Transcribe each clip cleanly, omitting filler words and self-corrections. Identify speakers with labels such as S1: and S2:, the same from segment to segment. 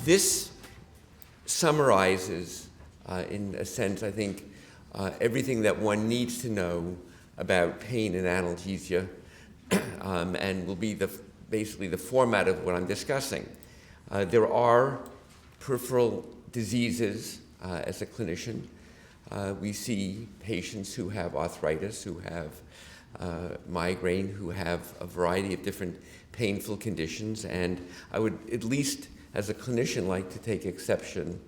S1: This summarizes, in a sense, I think, everything that one needs to know about pain and analgesia, and will be basically the format of what I'm discussing. There are peripheral diseases as a clinician. We see patients who have arthritis, who have migraine, who have a variety of different painful conditions, and I would, at least as a clinician, like to take exception.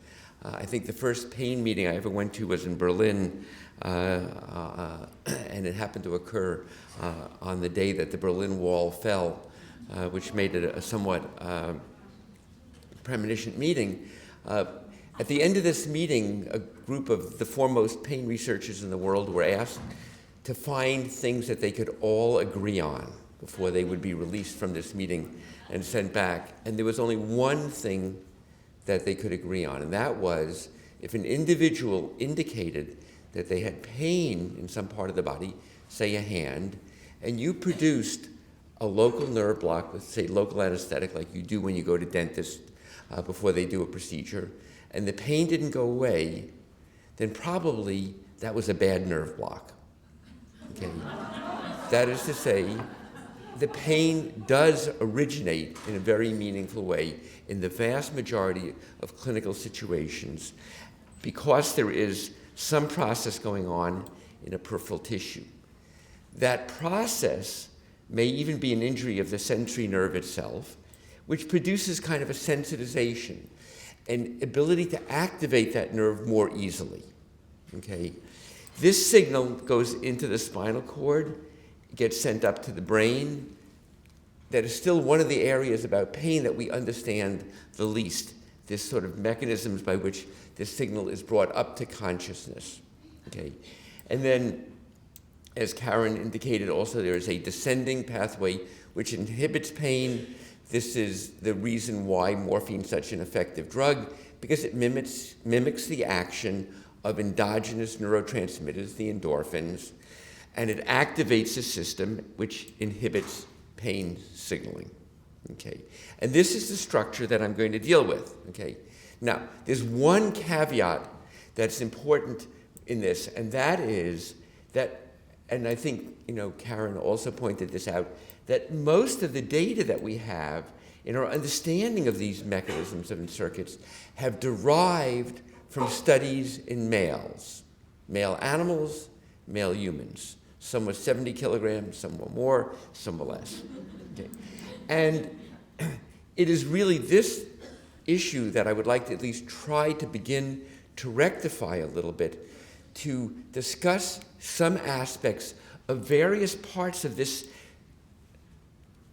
S1: I think the first pain meeting I ever went to was in Berlin, and it happened to occur on the day that the Berlin Wall fell, which made it a somewhat premonition meeting. At the end of this meeting, a group of the foremost pain researchers in the world were asked to find things that they could all agree on before they would be released from this meeting and sent back. And there was only one thing that they could agree on, and that was if an individual indicated that they had pain in some part of the body, say a hand, and you produced a local nerve block with, say, local anesthetic, like you do when you go to dentist before they do a procedure, and the pain didn't go away, then probably that was a bad nerve block. Okay? That is to say, the pain does originate in a very meaningful way in the vast majority of clinical situations because there is some process going on in a peripheral tissue. That process may even be an injury of the sensory nerve itself, which produces kind of a sensitization, an ability to activate that nerve more easily. Okay? This signal goes into the spinal cord, gets sent up to the brain. That is still one of the areas about pain that we understand the least, this sort of mechanisms by which this signal is brought up to consciousness. Okay? And then, as Karen indicated also, there is a descending pathway which inhibits pain. This is the reason why morphine is such an effective drug, because it mimics the action of endogenous neurotransmitters, the endorphins, and it activates a system which inhibits pain signaling. Okay? And this is the structure that I'm going to deal with. Okay? Now, there's one caveat that's important in this, and that is that, and I think, Karen also pointed this out, that most of the data that we have in our understanding of these mechanisms and circuits have derived from studies in males, male animals, male humans. Some were 70 kilograms, some were more, some were less. Okay. And it is really this issue that I would like to at least try to begin to rectify a little bit, to discuss some aspects of various parts of this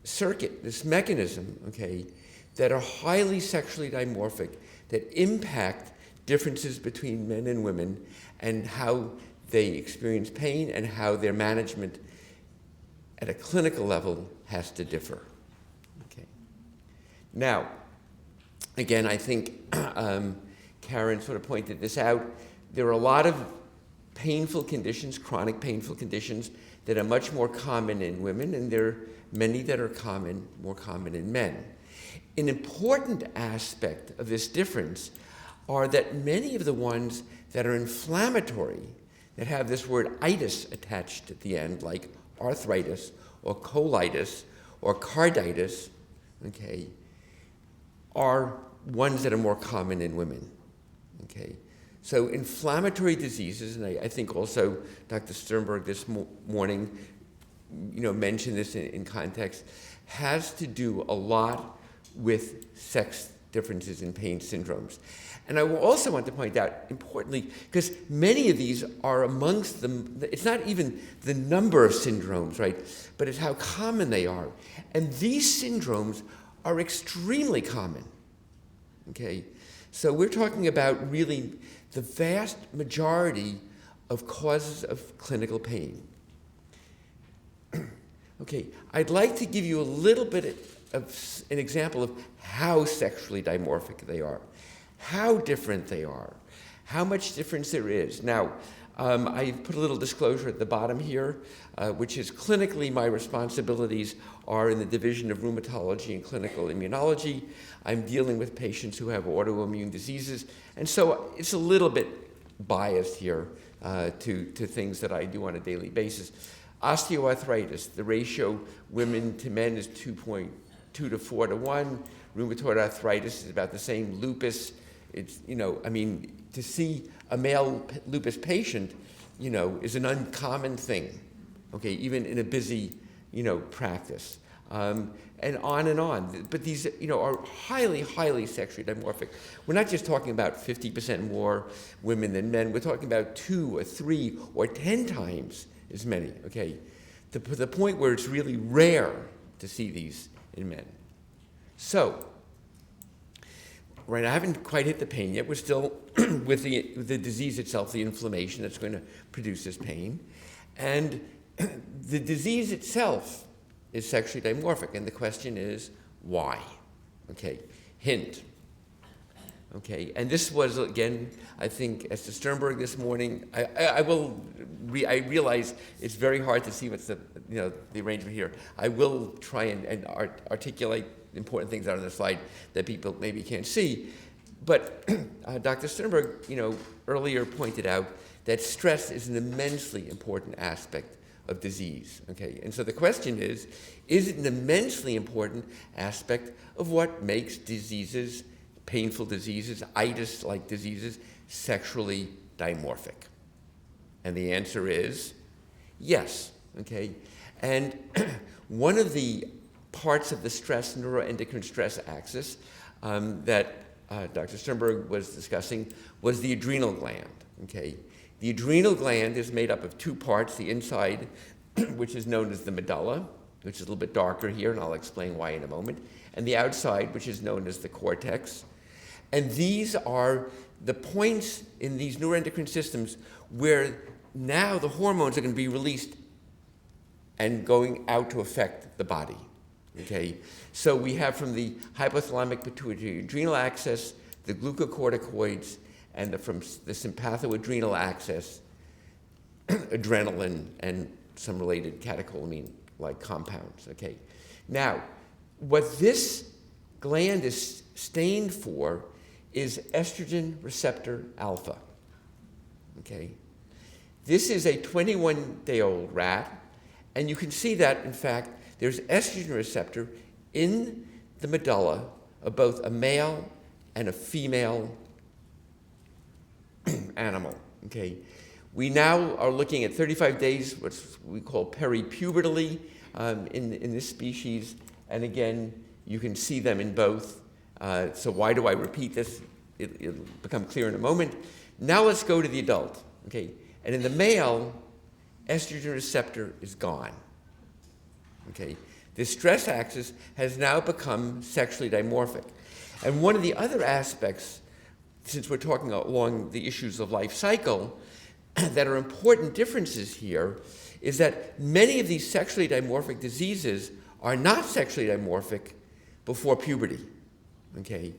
S1: circuit, this mechanism, okay, that are highly sexually dimorphic, that impact differences between men and women, and how they experience pain and how their management at a clinical level has to differ. Okay. Now, again, I think Karen sort of pointed this out. There are a lot of painful conditions, chronic painful conditions, that are much more common in women, and there are many that are more common in men. An important aspect of this difference are that many of the ones that are inflammatory, that have this word itis attached at the end, like arthritis or colitis or carditis, okay, are ones that are more common in women. Okay? So inflammatory diseases, and I think also Dr. Sternberg this morning mentioned this in context, has to do a lot with sex differences in pain syndromes. And I will also want to point out, importantly, because many of these are amongst them, it's not even the number of syndromes, right, but it's how common they are. And these syndromes are extremely common, okay? So we're talking about really the vast majority of causes of clinical pain. Okay, I'd like to give you a little bit of an example of how sexually dimorphic they are, how different they are, how much difference there is. Now, I put a little disclosure at the bottom here, which is clinically my responsibilities are in the division of rheumatology and clinical immunology. I'm dealing with patients who have autoimmune diseases, and so it's a little bit biased here to things that I do on a daily basis. Osteoarthritis, the ratio women to men is 2.2 to 4 to 1. Rheumatoid arthritis is about the same. Lupus, it's, to see a male lupus patient, is an uncommon thing, okay, even in a busy, practice. And on. But these, are highly, highly sexually dimorphic. We're not just talking about 50% more women than men. We're talking about 2 or 3 or 10 times as many, okay? To the point where it's really rare to see these in men. So, right, I haven't quite hit the pain yet. We're still with the disease itself, the inflammation that's going to produce this pain. And the disease itself is sexually dimorphic, and the question is, why? Okay, hint. Okay, and this was, again, I think, Esther Sternberg this morning. I realize it's very hard to see what's the arrangement here. I will try and articulate important things out on the slide that people maybe can't see. But Dr. Sternberg, earlier pointed out that stress is an immensely important aspect of disease, okay? And so the question is it an immensely important aspect of what makes diseases, painful diseases, itis-like diseases, sexually dimorphic? And the answer is yes, okay? And one of the parts of the neuroendocrine stress axis that Dr. Sternberg was discussing was the adrenal gland, okay? The adrenal gland is made up of 2 parts, the inside, which is known as the medulla, which is a little bit darker here, and I'll explain why in a moment, and the outside, which is known as the cortex. And these are the points in these neuroendocrine systems where now the hormones are going to be released and going out to affect the body, okay? So we have from the hypothalamic pituitary adrenal axis, the glucocorticoids, and from the sympathoadrenal axis, adrenaline and some related catecholamine-like compounds, okay? Now, what this gland is stained for is estrogen receptor alpha, okay? This is a 21-day-old rat, and you can see that, in fact, there's estrogen receptor in the medulla of both a male and a female animal, okay? We now are looking at 35 days, what we call peripubertally in this species, and again, you can see them in both. So why do I repeat this? It'll become clear in a moment. Now let's go to the adult, okay? And in the male, estrogen receptor is gone, okay? The stress axis has now become sexually dimorphic. And one of the other aspects, since we're talking along the issues of life cycle, that are important differences here is that many of these sexually dimorphic diseases are not sexually dimorphic before puberty, okay?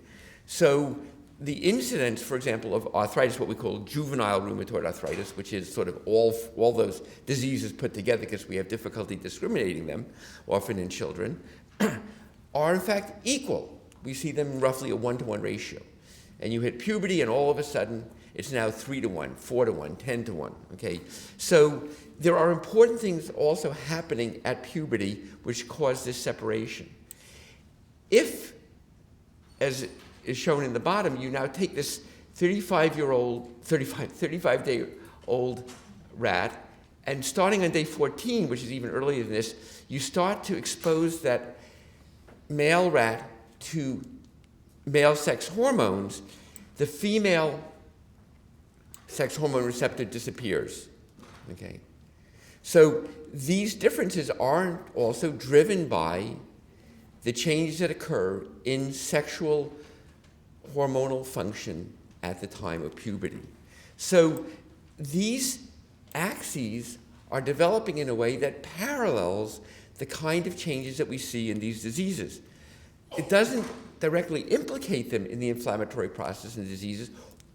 S1: So the incidence, for example, of arthritis, what we call juvenile rheumatoid arthritis, which is sort of all those diseases put together because we have difficulty discriminating them, often in children, are in fact equal. We see them roughly a 1-to-1 ratio. And you hit puberty, and all of a sudden, it's now 3-to-1, 4-to-1, 10-to-1, okay? So there are important things also happening at puberty which cause this separation. If, as is shown in the bottom, you now take this 35-day-old rat, and starting on day 14, which is even earlier than this, you start to expose that male rat to male sex hormones. The female sex hormone receptor disappears, okay? So these differences are also driven by the changes that occur in sexual hormonal function at the time of puberty. So these axes are developing in a way that parallels the kind of changes that we see in these diseases. It doesn't directly implicate them in the inflammatory process in diseases,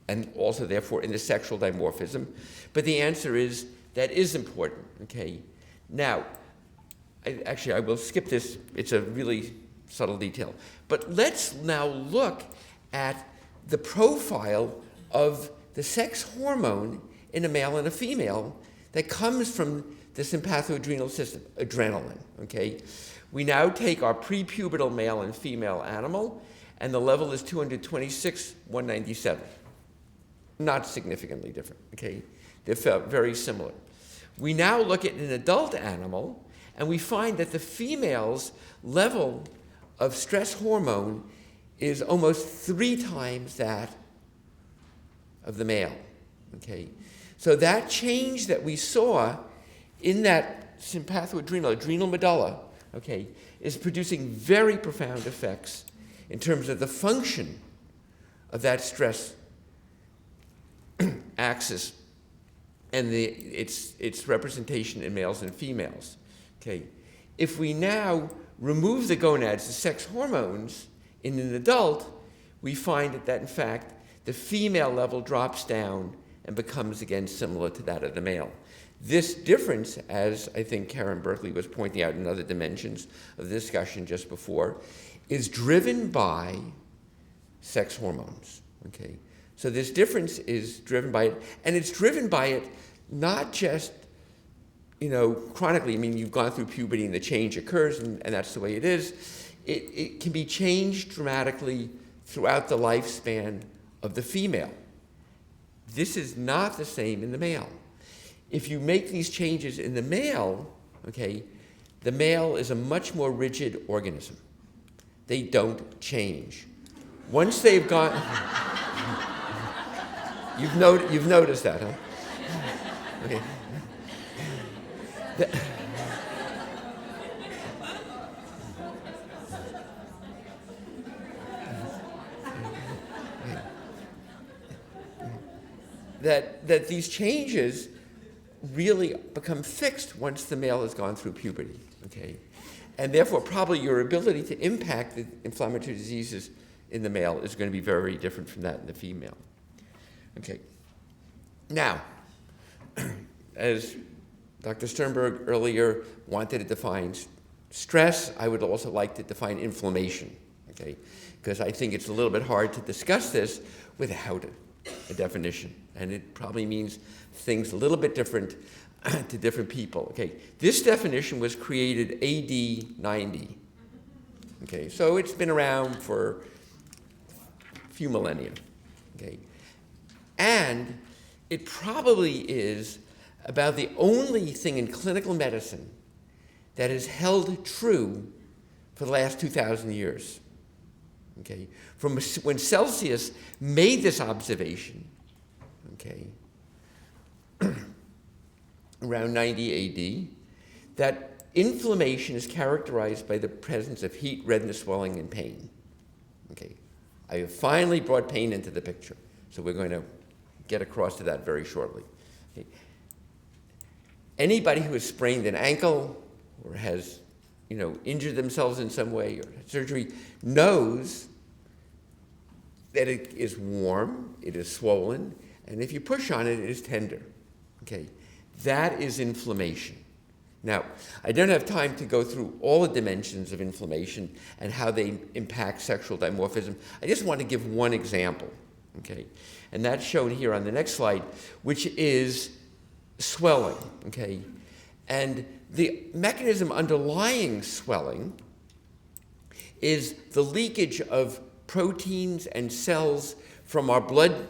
S1: and also therefore in the sexual dimorphism. But the answer is that is important, okay? Now, I will skip this. It's a really subtle detail. But let's now look at the profile of the sex hormone in a male and a female that comes from the sympathoadrenal system, adrenaline, okay? We now take our prepubertal male and female animal, and the level is 226, 197. Not significantly different, okay? They're very similar. We now look at an adult animal, and we find that the female's level of stress hormone is almost 3 times that of the male, okay? So that change that we saw in that adrenal medulla, okay, is producing very profound effects in terms of the function of that stress axis and its representation in males and females. Okay, if we now remove the gonads, the sex hormones, in an adult, we find that in fact the female level drops down and becomes again similar to that of the male. This difference, as I think Karen Berkeley was pointing out in other dimensions of the discussion just before, is driven by sex hormones. Okay, so this difference is driven by it, and it's driven by it not just, chronically. I mean, you've gone through puberty and the change occurs, and that's the way it is. It can be changed dramatically throughout the lifespan of the female. This is not the same in the male. If you make these changes in the male, okay, the male is a much more rigid organism. They don't change. Once they've gone, you've noticed that, huh? Okay. That these changes really become fixed once the male has gone through puberty, okay? And therefore, probably your ability to impact the inflammatory diseases in the male is going to be very different from that in the female. Okay. Now, as Dr. Sternberg earlier wanted to define stress, I would also like to define inflammation, okay? Because I think it's a little bit hard to discuss this without a definition. And it probably means things a little bit different to different people. Okay, this definition was created AD 90. Okay, so it's been around for a few millennia. Okay, and it probably is about the only thing in clinical medicine that has held true for the last 2,000 years. Okay, from when Celsius made this observation, okay, around 90 AD, that inflammation is characterized by the presence of heat, redness, swelling, and pain. Okay, I have finally brought pain into the picture, so we're going to get across to that very shortly. Okay. Anybody who has sprained an ankle or has, injured themselves in some way or had surgery knows that it is warm, it is swollen, and if you push on it, it is tender. Okay, that is inflammation. Now, I don't have time to go through all the dimensions of inflammation and how they impact sexual dimorphism. I just want to give one example, okay? And that's shown here on the next slide, which is swelling, okay? And the mechanism underlying swelling is the leakage of proteins and cells from our blood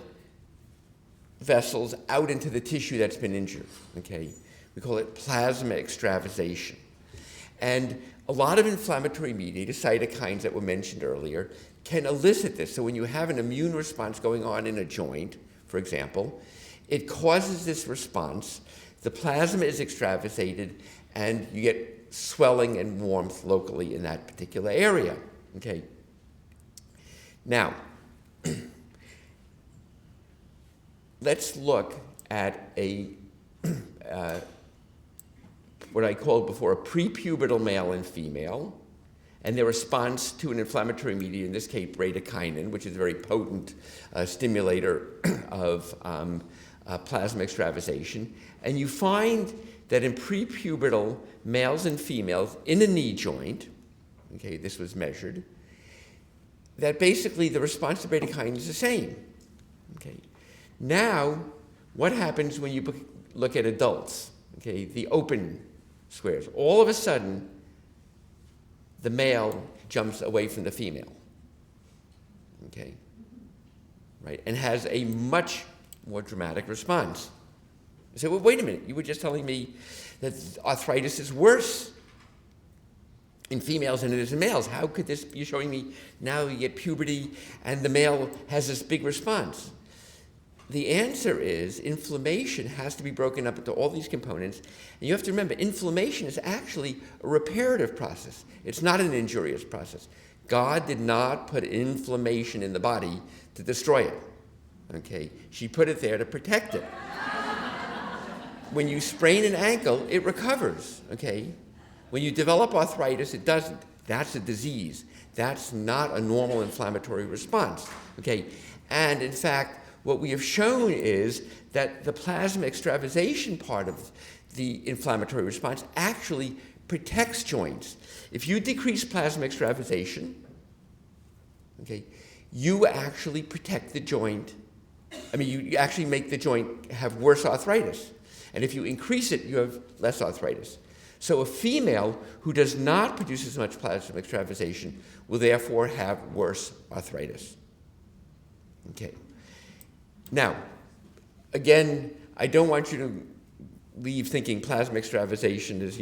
S1: vessels out into the tissue that's been injured, okay? We call it plasma extravasation. And a lot of inflammatory mediators, cytokines that were mentioned earlier, can elicit this. So when you have an immune response going on in a joint, for example, it causes this response, the plasma is extravasated, and you get swelling and warmth locally in that particular area, okay? Now, let's look at what I called before a prepubertal male and female, and their response to an inflammatory mediator, in this case bradykinin, which is a very potent stimulator of plasma extravasation. And you find that in prepubertal males and females in a knee joint, okay, this was measured, that basically the response to bradykinin is the same. Okay. Now, what happens when you look at adults? Okay, the open squares. All of a sudden, the male jumps away from the female. Okay, right, and has a much more dramatic response. You say, well, wait a minute, you were just telling me that arthritis is worse in females than it is in males. How could this be showing me now you get puberty and the male has this big response? The answer is inflammation has to be broken up into all these components. And you have to remember, inflammation is actually a reparative process. It's not an injurious process. God did not put inflammation in the body to destroy it. Okay? She put it there to protect it. When you sprain an ankle, it recovers. Okay? When you develop arthritis, it doesn't. That's a disease. That's not a normal inflammatory response. Okay? And in fact, what we have shown is that the plasma extravasation part of the inflammatory response actually protects joints. If you decrease plasma extravasation, okay, you actually protect the joint. I mean, you actually make the joint have worse arthritis. And if you increase it, you have less arthritis. So a female who does not produce as much plasma extravasation will therefore have worse arthritis. Okay. Now, again, I don't want you to leave thinking plasma extravasation is,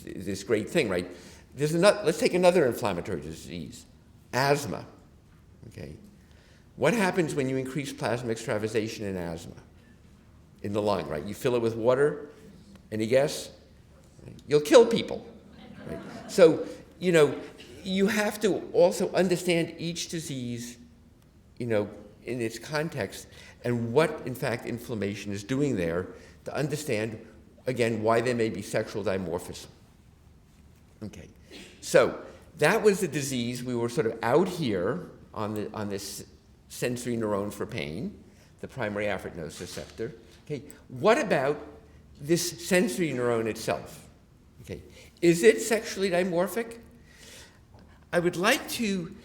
S1: this great thing, right? Let's take another inflammatory disease, asthma. Okay, what happens when you increase plasma extravasation in asthma? In the lung, right? You fill it with water. Any guess? You'll kill people. Right? So, you have to also understand each disease, in its context, and what, in fact, inflammation is doing there to understand, again, why there may be sexual dimorphism. Okay, so that was the disease. We were sort of out here on this sensory neuron for pain, the primary afferent nociceptor. Okay, what about this sensory neuron itself? Okay, is it sexually dimorphic? I would like to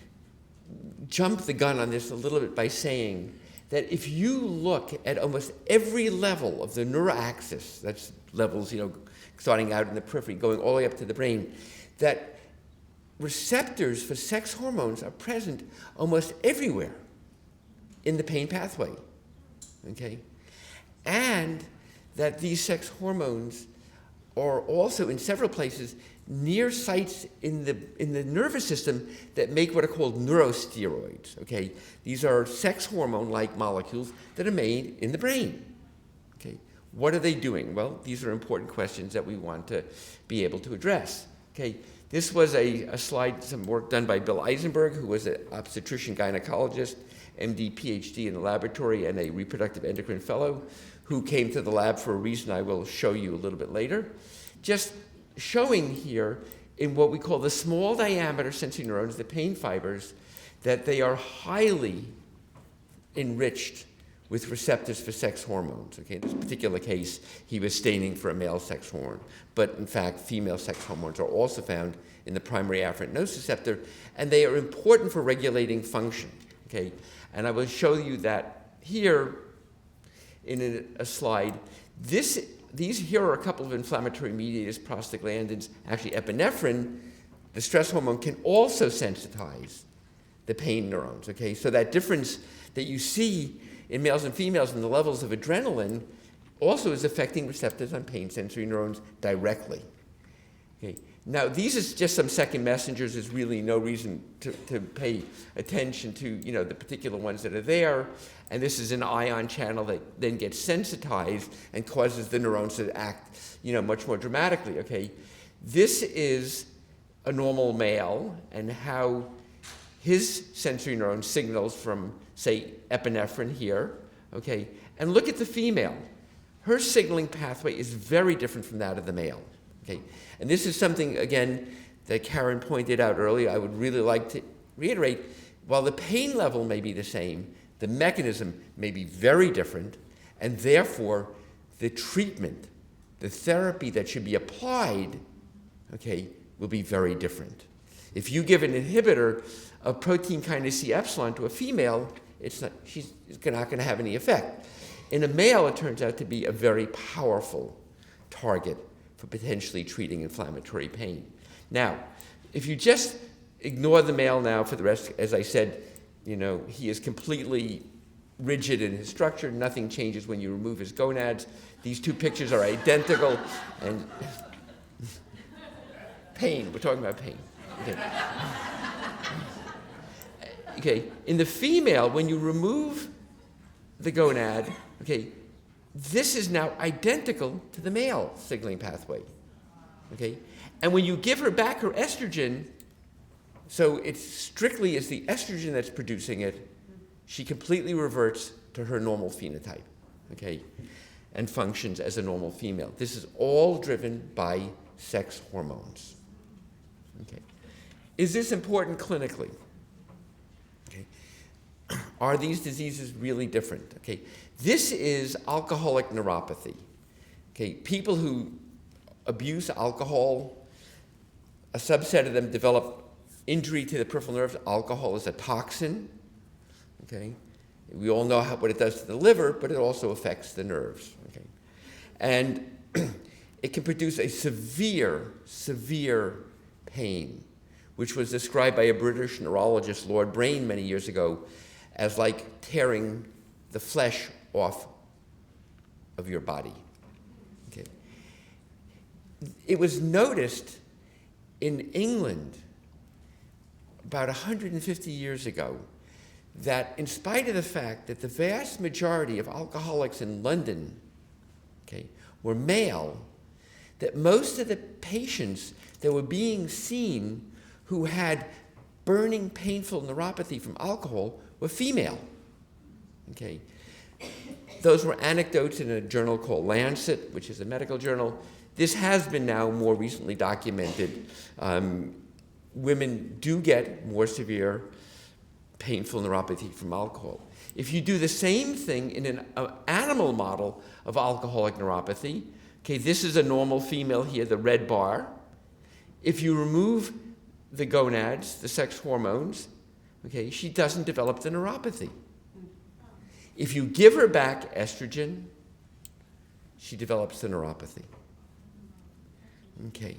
S1: jump the gun on this a little bit by saying that if you look at almost every level of the neuroaxis, that's levels, starting out in the periphery, going all the way up to the brain, that receptors for sex hormones are present almost everywhere in the pain pathway, okay? And that these sex hormones are also in several places near sites in the nervous system that make what are called neurosteroids, okay? These are sex hormone-like molecules that are made in the brain, okay? What are they doing? Well, these are important questions that we want to be able to address, okay? This was a slide, some work done by Bill Eisenberg, who was an obstetrician gynecologist, MD, PhD in the laboratory, and a reproductive endocrine fellow, who came to the lab for a reason I will show you a little bit later. Just showing here in what we call the small diameter sensory neurons, the pain fibers, that they are highly enriched with receptors for sex hormones. Okay, in this particular case, he was staining for a male sex hormone, but in fact, female sex hormones are also found in the primary afferent nociceptor, and they are important for regulating function. Okay, and I will show you that here in a slide. These here are a couple of inflammatory mediators, prostaglandins, actually epinephrine, the stress hormone, can also sensitize the pain neurons, okay? So that difference that you see in males and females in the levels of adrenaline also is affecting receptors on pain sensory neurons directly. Okay. Now, these are just some second messengers. There's really no reason to pay attention to, the particular ones that are there. And this is an ion channel that then gets sensitized and causes the neurons to act, much more dramatically, okay? This is a normal male and how his sensory neuron signals from, say, epinephrine here, okay? And look at the female. Her signaling pathway is very different from that of the male, okay? And this is something, again, that Karen pointed out earlier, I would really like to reiterate, while the pain level may be the same, the mechanism may be very different, and therefore the treatment, the therapy that should be applied, okay, will be very different. If you give an inhibitor of protein kinase C epsilon to a female, she's not going to have any effect. In a male, it turns out to be a very powerful target for potentially treating inflammatory pain. Now, if you just ignore the male now for the rest, as I said, he is completely rigid in his structure. Nothing changes when you remove his gonads. These two pictures are identical. And pain, we're talking about pain. Okay, in the female, when you remove the gonad, okay, this is now identical to the male signaling pathway. Okay, and when you give her back her estrogen, so it strictly is the estrogen that's producing it, she completely reverts to her normal phenotype, okay, and functions as a normal female. This is all driven by sex hormones. Okay. Is this important clinically? Okay. Are these diseases really different? Okay. This is alcoholic neuropathy. Okay. People who abuse alcohol, a subset of them develop injury to the peripheral nerves. Alcohol is a toxin. Okay. We all know what it does to the liver, but it also affects the nerves. Okay. And it can produce a severe pain, which was described by a British neurologist, Lord Brain, many years ago, as like tearing the flesh off of your body. Okay. It was noticed in England about 150 years ago that in spite of the fact that the vast majority of alcoholics in London, okay, were male, that most of the patients that were being seen who had burning, painful neuropathy from alcohol were female. Okay. Those were anecdotes in a journal called Lancet, which is a medical journal. This has been now more recently documented. Women do get more severe painful neuropathy from alcohol. If you do the same thing in an animal model of alcoholic neuropathy, okay, this is a normal female here, the red bar. If you remove the gonads, the sex hormones, okay, she doesn't develop the neuropathy. If you give her back estrogen, she develops the neuropathy. Okay.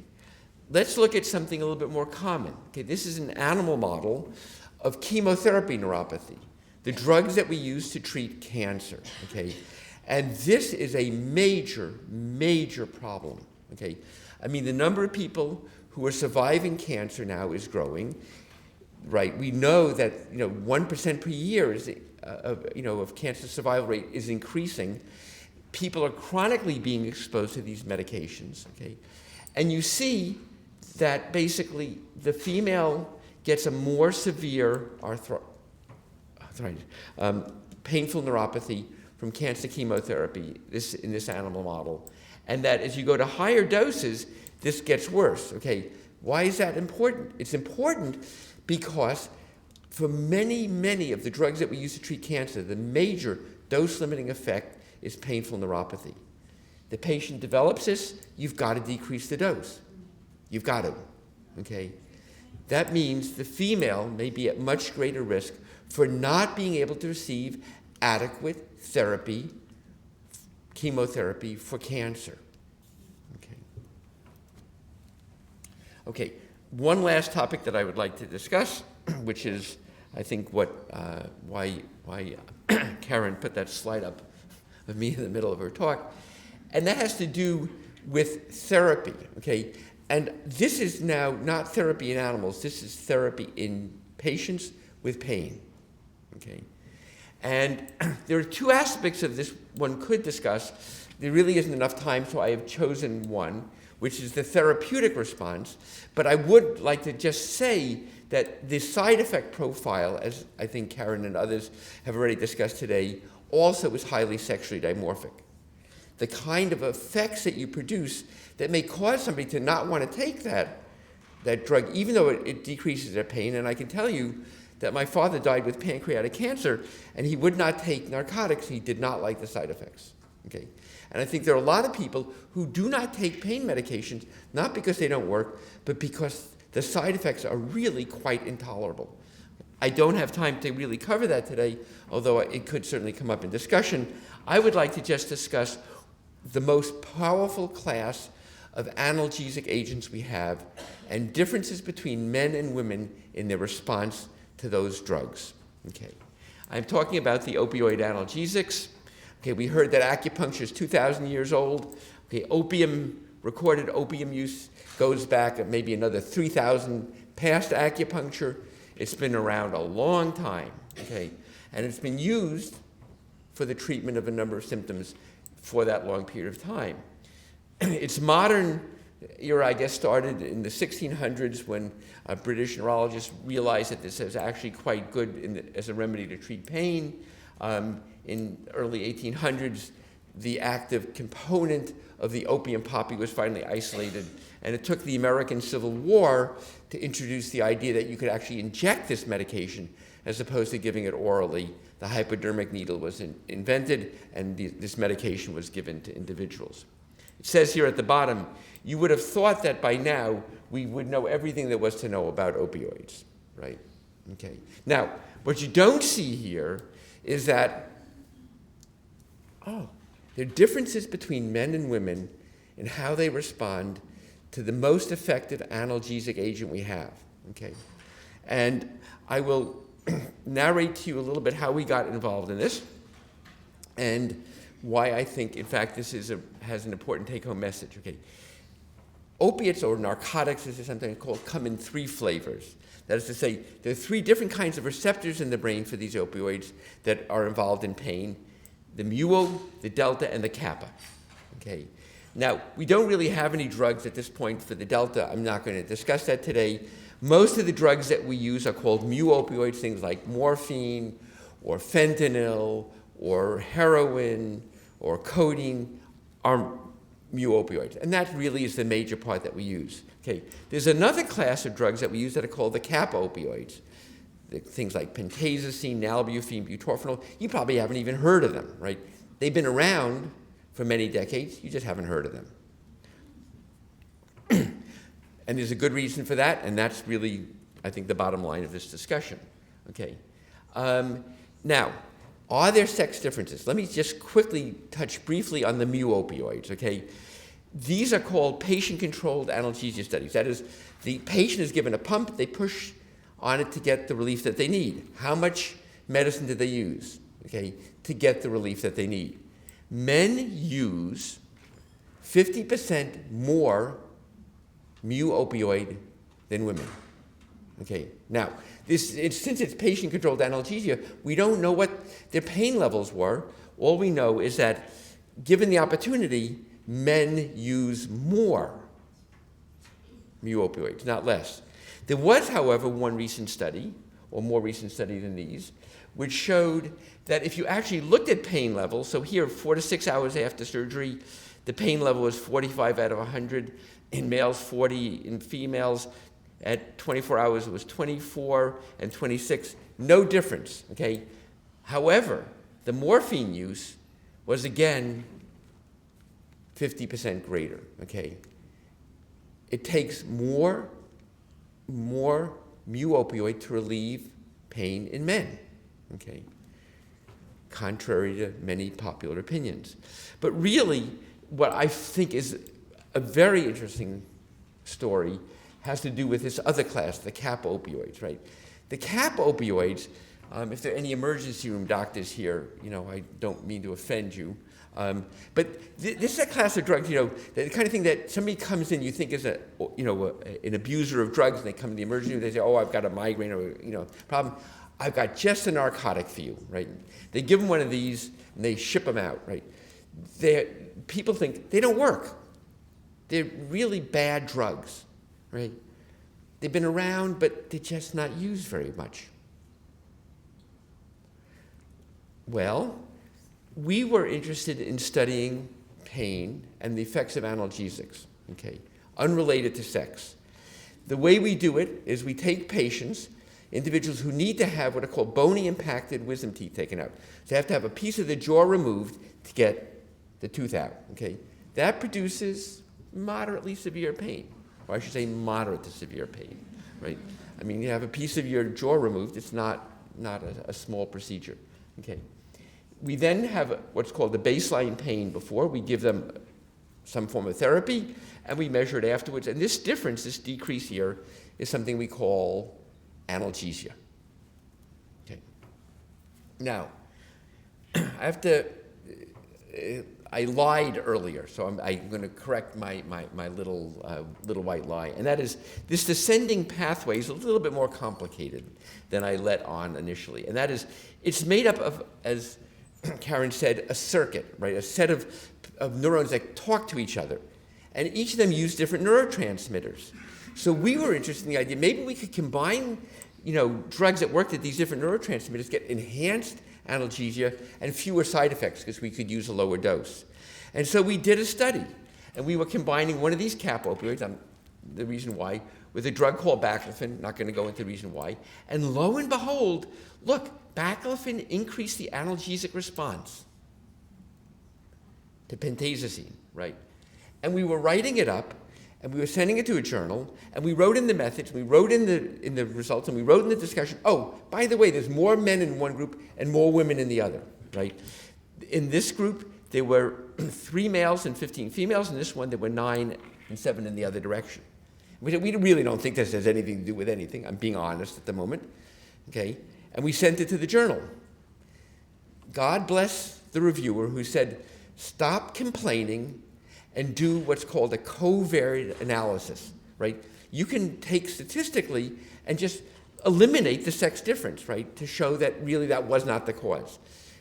S1: Let's look at something a little bit more common. Okay, this is an animal model of chemotherapy neuropathy, the drugs that we use to treat cancer. Okay, and this is a major problem. Okay, I mean the number of people who are surviving cancer now is growing. Right, we know that 1% per year is of cancer survival rate is increasing. People are chronically being exposed to these medications. Okay, and you see that basically the female gets a more severe painful neuropathy from cancer chemotherapy in this animal model, and that as you go to higher doses, this gets worse. Okay, why is that important? It's important because for many of the drugs that we use to treat cancer, the major dose-limiting effect is painful neuropathy. The patient develops this, you've got to decrease the dose. You've got to, okay? That means the female may be at much greater risk for not being able to receive adequate therapy, chemotherapy for cancer. Okay. Okay, one last topic that I would like to discuss, which is, I think, why Karen put that slide up of me in the middle of her talk, and that has to do with therapy, okay? And this is now not therapy in animals, this is therapy in patients with pain, okay? And there are two aspects of this one could discuss. There really isn't enough time, so I have chosen one, which is the therapeutic response. But I would like to just say that the side effect profile, as I think Karen and others have already discussed today, also is highly sexually dimorphic. The kind of effects that you produce that may cause somebody to not want to take that that drug, even though it decreases their pain, and I can tell you that my father died with pancreatic cancer, and he would not take narcotics. He did not like the side effects. Okay? And I think there are a lot of people who do not take pain medications, not because they don't work, but because the side effects are really quite intolerable. I don't have time to really cover that today, although it could certainly come up in discussion. I would like to just discuss the most powerful class of analgesic agents we have and differences between men and women in their response to those drugs. Okay. I'm talking about the opioid analgesics. Okay, we heard that acupuncture is 2,000 years old. Okay, recorded opium use goes back maybe another 3,000 past acupuncture. It's been around a long time, okay? And it's been used for the treatment of a number of symptoms for that long period of time. Its modern era, I guess, started in the 1600s when a British neurologist realized that this is actually quite good as a remedy to treat pain. In early 1800s, the active component of the opium poppy was finally isolated, and it took the American Civil War to introduce the idea that you could actually inject this medication as opposed to giving it orally. The hypodermic needle was invented, and this medication was given to individuals. It says here at the bottom, you would have thought that by now we would know everything there was to know about opioids, right? Okay. Now, what you don't see here is that, there are differences between men and women in how they respond to the most effective analgesic agent we have, okay? And I will narrate to you a little bit how we got involved in this and why I think, in fact, this has an important take-home message, okay? Opiates, or narcotics, as it's sometimes called, come in three flavors. That is to say, there are three different kinds of receptors in the brain for these opioids that are involved in pain: the mu, the delta, and the kappa. Okay. Now, we don't really have any drugs at this point for the delta. I'm not going to discuss that today. Most of the drugs that we use are called mu opioids, things like morphine or fentanyl or heroin or codeine are mu opioids. And that really is the major part that we use. Okay. There's another class of drugs that we use that are called the kappa opioids. Things like pentazocine, nalbuphine, butorphanol. You probably haven't even heard of them, right? They've been around for many decades. You just haven't heard of them. And there's a good reason for that, and that's really, I think, the bottom line of this discussion. Okay. Now, are there sex differences? Let me just quickly touch briefly on the mu opioids, okay? These are called patient-controlled analgesia studies. That is, the patient is given a pump, they push on it to get the relief that they need. How much medicine did they use, okay, to get the relief that they need? Men use 50% more mu opioid than women. Okay, now, since it's patient-controlled analgesia, we don't know what their pain levels were. All we know is that, given the opportunity, men use more mu opioids, not less. There was, however, one recent study, or more recent study than these, which showed that if you actually looked at pain levels, so here, 4 to 6 hours after surgery, the pain level was 45 out of 100, in males 40, in females at 24 hours it was 24 and 26, no difference, okay? However, the morphine use was again 50% greater, okay? It takes more mu opioid to relieve pain in men, okay? Contrary to many popular opinions. But really, what I think is a very interesting story has to do with this other class, the kappa opioids, right? The kappa opioids, if there are any emergency room doctors here, I don't mean to offend you, but this is a class of drugs, the kind of thing that somebody comes in, you think is an abuser of drugs, and they come to the emergency room, they say, oh, I've got a migraine or, problem. I've got just a narcotic for you, right? They give them one of these, and they ship them out, right? People think they don't work. They're really bad drugs, right? They've been around, but they're just not used very much. Well, we were interested in studying pain and the effects of analgesics, okay, unrelated to sex. The way we do it is we take patients, individuals who need to have what are called bony impacted wisdom teeth taken out. So they have to have a piece of the jaw removed to get the tooth out, okay? That produces moderately severe pain, or I should say moderate to severe pain, right? I mean, you have a piece of your jaw removed, it's not a small procedure, okay? We then have what's called the baseline pain before. We give them some form of therapy, and we measure it afterwards. And this difference, this decrease here, is something we call analgesia. Okay. Now, I lied earlier, so I'm going to correct my little white lie, and that is this descending pathway is a little bit more complicated than I let on initially, and that is it's made up of, as Karen said, a circuit, right? A set of neurons that talk to each other, and each of them use different neurotransmitters. So we were interested in the idea maybe we could combine, drugs that worked at these different neurotransmitters, get enhanced analgesia and fewer side effects because we could use a lower dose. And so we did a study, and we were combining one of these cap opioids, the reason why, with a drug called baclofen, not going to go into the reason why, and lo and behold, look, baclofen increased the analgesic response to pentazocine, right? And we were writing it up, and we were sending it to a journal, and we wrote in the methods, we wrote in the results, and we wrote in the discussion, oh, by the way, there's more men in one group and more women in the other, right? In this group, there were 3 males and 15 females. In this one, there were 9 and 7 in the other direction. We really don't think this has anything to do with anything. I'm being honest at the moment, okay? And we sent it to the journal. God bless the reviewer who said, stop complaining and do what's called a covariate analysis, right? You can take statistically and just eliminate the sex difference, right, to show that really that was not the cause.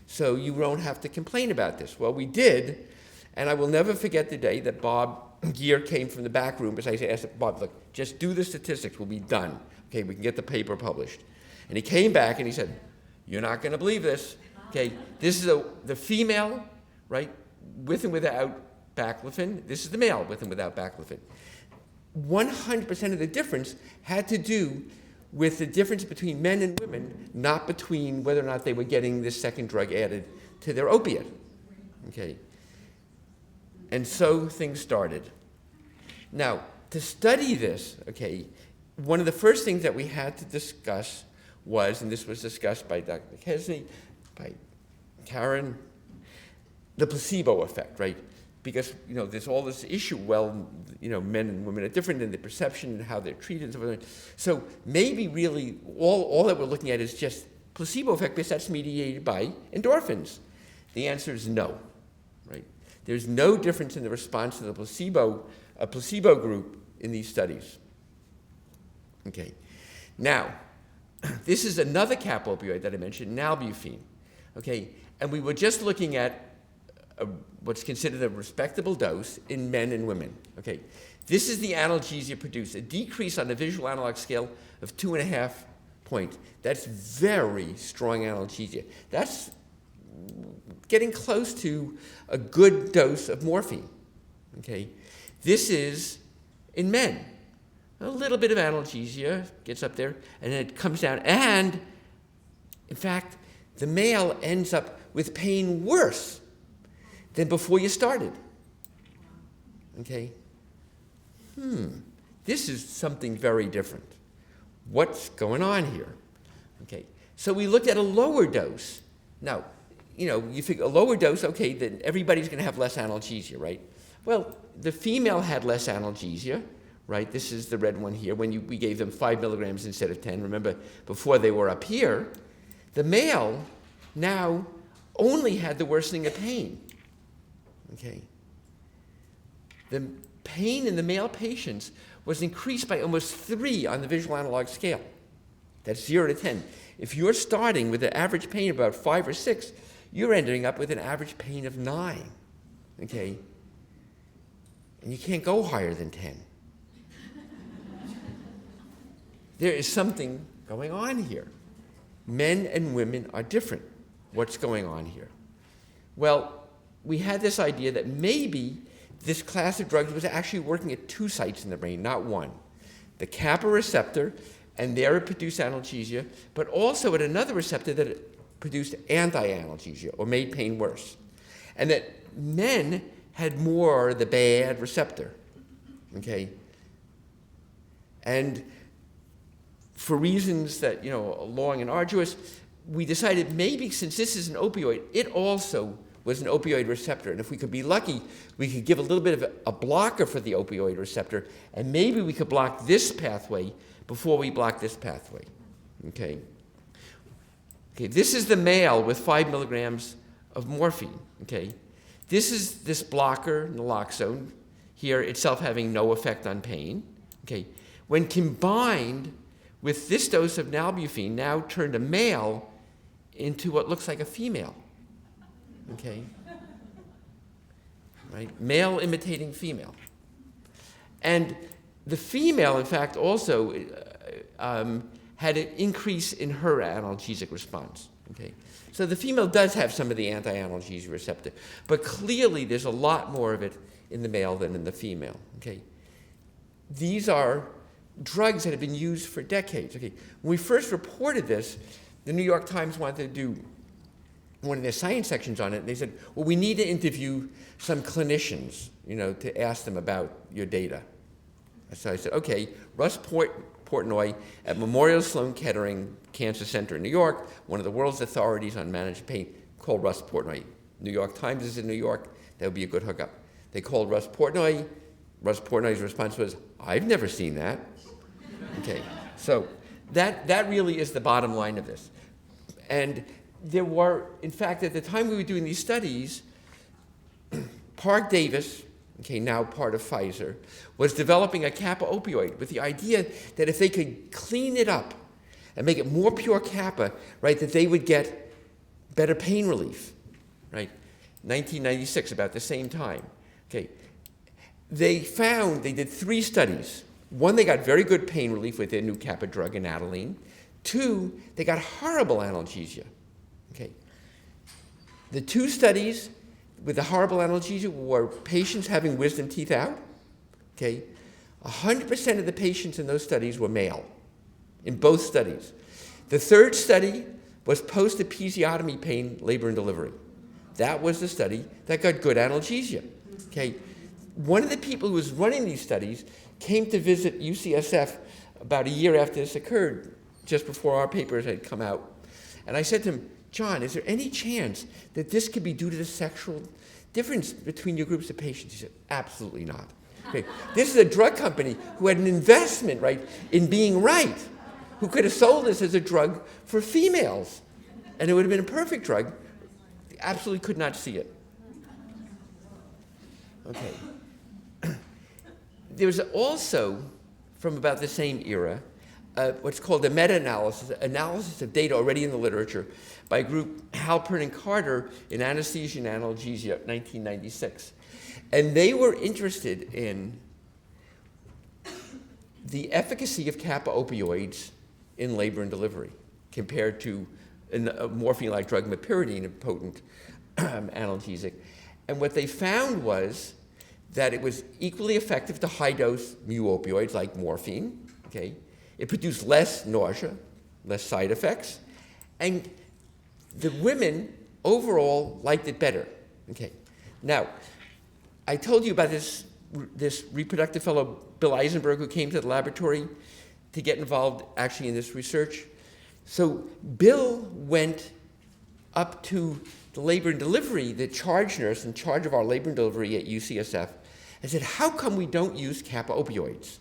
S1: So you don't have to complain about this. Well, we did, and I will never forget the day that Bob Gear came from the back room because I asked Bob, look, just do the statistics, we'll be done. Okay, we can get the paper published. And he came back and he said, you're not going to believe this. Okay, this is the female, right, with and without baclofen. This is the male with and without baclofen. 100% of the difference had to do with the difference between men and women, not between whether or not they were getting this second drug added to their opiate. Okay. And so things started. Now, to study this, okay, one of the first things that we had to discuss was, and this was discussed by Dr. McKesney, by Karen, the placebo effect, right? Because, there's all this issue, well, men and women are different in the perception and how they're treated and so forth. So maybe really all that we're looking at is just placebo effect because that's mediated by endorphins. The answer is no, right? There's no difference in the response to the placebo group in these studies. Okay. Now, this is another cap opioid that I mentioned, nalbuphine. Okay. And we were just looking at what's considered a respectable dose in men and women. Okay, this is the analgesia produced, a decrease on the visual analog scale of 2.5 points. That's very strong analgesia. That's getting close to a good dose of morphine. Okay, this is in men. A little bit of analgesia gets up there, and then it comes down. And in fact, the male ends up with pain worse than before you started. Okay? This is something very different. What's going on here? Okay, so we looked at a lower dose. Now, you figure a lower dose, okay, then everybody's going to have less analgesia, right? Well, the female had less analgesia, right? This is the red one here, when we gave them 5 milligrams instead of 10. Remember, before they were up here. The male now only had the worsening of pain. Okay. The pain in the male patients was increased by almost 3 on the visual analog scale. That's 0 to 10. If you're starting with an average pain of about 5 or 6, you're ending up with an average pain of 9. Okay. And you can't go higher than 10. There is something going on here. Men and women are different. What's going on here? Well, we had this idea that maybe this class of drugs was actually working at 2 sites in the brain, not 1. the kappa receptor, and there it produced analgesia, but also at another receptor that it produced anti-analgesia, or made pain worse. And that men had more the bad receptor, okay? And for reasons that, long and arduous, we decided maybe since this is an opioid, it also was an opioid receptor. And if we could be lucky, we could give a little bit of a blocker for the opioid receptor, and maybe we could block this pathway before we block this pathway, okay? Okay, this is the male with 5 milligrams of morphine, okay? This is this blocker, naloxone, here itself having no effect on pain, okay? When combined with this dose of nalbuphine, now turned a male into what looks like a female, okay? Right? Male imitating female. And the female, in fact, also had an increase in her analgesic response, okay? So the female does have some of the anti-analgesia receptor, but clearly there's a lot more of it in the male than in the female, okay? These are drugs that have been used for decades, okay? When we first reported this, the New York Times wanted to do one of their science sections on it, and they said, well, we need to interview some clinicians, to ask them about your data. So I said, okay, Russ Portnoy at Memorial Sloan Kettering Cancer Center in New York, one of the world's authorities on managed pain, called Russ Portnoy. New York Times is in New York. That would be a good hookup. They called Russ Portnoy. Russ Portnoy's response was, I've never seen that. Okay, so that really is the bottom line of this. And there were, in fact, at the time we were doing these studies, Park Davis, okay, now part of Pfizer, was developing a kappa opioid with the idea that if they could clean it up and make it more pure kappa, right, that they would get better pain relief, right? 1996, about the same time, okay. They did 3 studies. 1, they got very good pain relief with their new kappa drug, anadeline. 2, they got horrible analgesia, okay. The 2 studies with the horrible analgesia were patients having wisdom teeth out, okay. 100% of the patients in those studies were male, in both studies. The 3rd study was post-episiotomy pain, labor and delivery. That was the study that got good analgesia, okay. One of the people who was running these studies came to visit UCSF about a year after this occurred, just before our papers had come out. And I said to him, John, is there any chance that this could be due to the sexual difference between your groups of patients? He said, absolutely not. Okay. This is a drug company who had an investment, right, in being right, who could have sold this as a drug for females. And it would have been a perfect drug. Absolutely could not see it. Okay. There was also, from about the same era, what's called a meta-analysis, analysis of data already in the literature by a group, Halpern and Carter, in anesthesia and analgesia, 1996. And they were interested in the efficacy of kappa opioids in labor and delivery compared to a morphine-like drug, meperidine, a potent analgesic. And what they found was that it was equally effective to high-dose mu opioids like morphine, okay? It produced less nausea, less side effects, and the women overall liked it better, okay? Now, I told you about this reproductive fellow, Bill Eisenberg, who came to the laboratory to get involved actually in this research. So Bill went up to the labor and delivery, the charge nurse in charge of our labor and delivery at UCSF, and said, how come we don't use kappa opioids,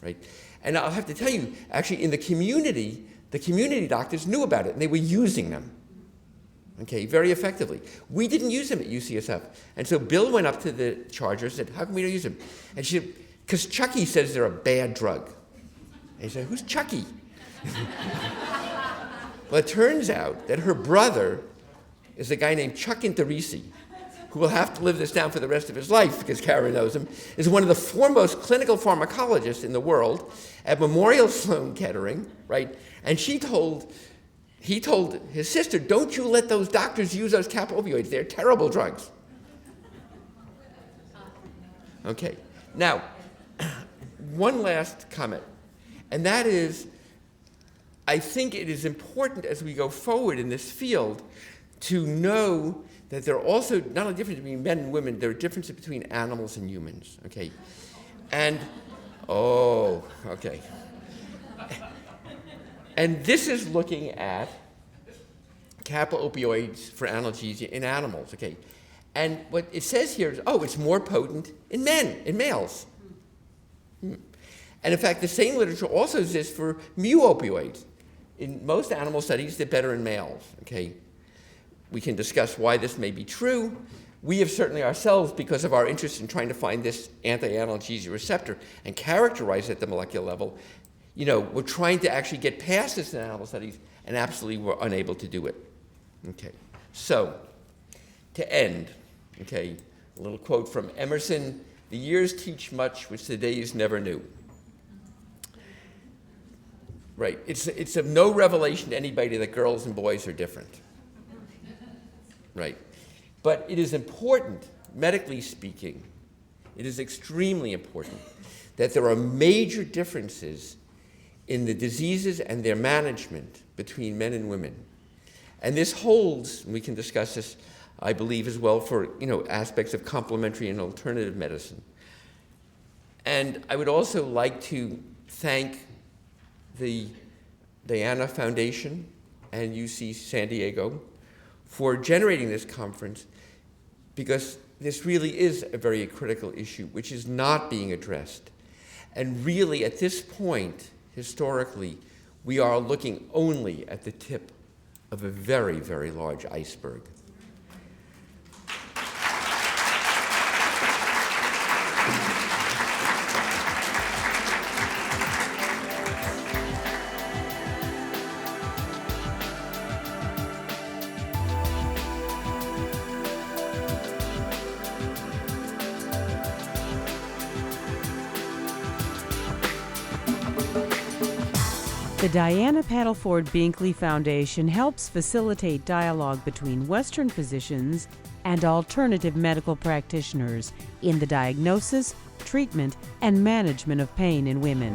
S1: right? And I'll have to tell you, actually in the community doctors knew about it, and they were using them, okay, very effectively. We didn't use them at UCSF. And so Bill went up to the charge nurse and said, how come we don't use them? And she said, because Chucky says they're a bad drug. And he said, who's Chucky? Well, it turns out that her brother is a guy named Chuck Interisi, who will have to live this down for the rest of his life because Kara knows him, is one of the foremost clinical pharmacologists in the world at Memorial Sloan Kettering, right? And he told his sister, don't you let those doctors use those kappa opioids. They're terrible drugs. Okay, now, one last comment. And that is, I think it is important as we go forward in this field to know that there are also not only differences between men and women, there are differences between animals and humans, okay? And, okay. And this is looking at kappa opioids for analgesia in animals, okay? And what it says here is, it's more potent in men, in males. And in fact, the same literature also exists for mu opioids. In most animal studies, they're better in males, okay? We can discuss why this may be true. We have certainly ourselves, because of our interest in trying to find this anti-analgesia receptor and characterize it at the molecular level, we're trying to actually get past this in animal studies, and absolutely we're unable to do it. Okay, so to end, okay, a little quote from Emerson: "The years teach much which the days never knew." Right, it's of no revelation to anybody that girls and boys are different. Right, but it is important, medically speaking, it is extremely important that there are major differences in the diseases and their management between men and women. And this holds, and we can discuss this, I believe, as well for aspects of complementary and alternative medicine. And I would also like to thank the Diana Foundation and UC San Diego for generating this conference, because this really is a very critical issue which is not being addressed. And really, at this point, historically, we are looking only at the tip of a very, very large iceberg.
S2: The Diana Padelford Binkley Foundation helps facilitate dialogue between Western physicians and alternative medical practitioners in the diagnosis, treatment, and management of pain in women.